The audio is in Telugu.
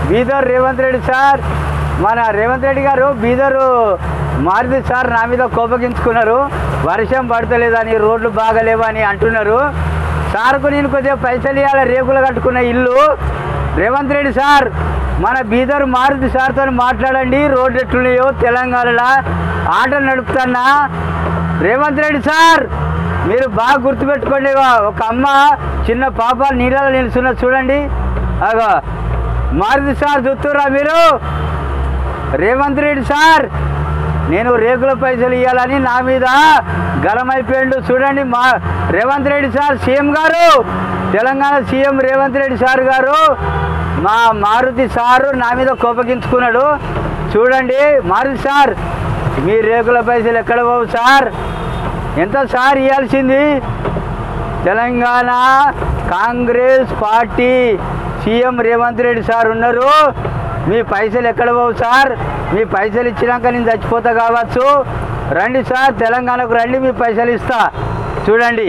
బీదర్ రేవంత్ రెడ్డి సార్, మన రేవంత్ రెడ్డి గారు బీదరు మారుతి సార్ నా మీద కోపగించుకున్నారు. వర్షం పడతలేదని, రోడ్లు బాగలేవని అంటున్నారు. సార్కు నేను కొద్దిగా పైసలు ఇవ్వాలి, రేకులు కట్టుకున్న ఇల్లు. రేవంత్ రెడ్డి సార్, మన బీదర్ మారుతి సార్తో మాట్లాడండి. రోడ్లు ఎట్లున్నాయో తెలంగాణలో ఆటో నడుపుతున్నా. రేవంత్ రెడ్డి సార్, మీరు బాగా గుర్తుపెట్టుకోండి. ఒక అమ్మ చిన్న పాప నీళ్ళలో నిలుస్తున్న చూడండి. అగో మారుతి సార్ చూస్తురా మీరు. రేవంత్ రెడ్డి సార్, నేను రేకుల పైసలు ఇవ్వాలని నా మీద గలమైపోయిండు చూడండి. రేవంత్ రెడ్డి సార్, సీఎం గారు, తెలంగాణ సీఎం రేవంత్ రెడ్డి సార్ గారు మా మారుతి సారు నా మీద కోపగించుకున్నాడు చూడండి. మారుతి సార్, మీ రేకుల పైసలు ఎక్కడ పోవు సార్? ఎంత సార్ ఇవ్వాల్సింది? Telangana Congress party CM Revanth Reddy sir ఉన్నారు. మీ పైసలు ఎక్కడ పోవు సార్? మీ పైసలు ఇచ్చినాక నేను చచ్చిపోతా కావచ్చు. రండి సార్, తెలంగాణకు రండి, మీ పైసలు ఇస్తా చూడండి.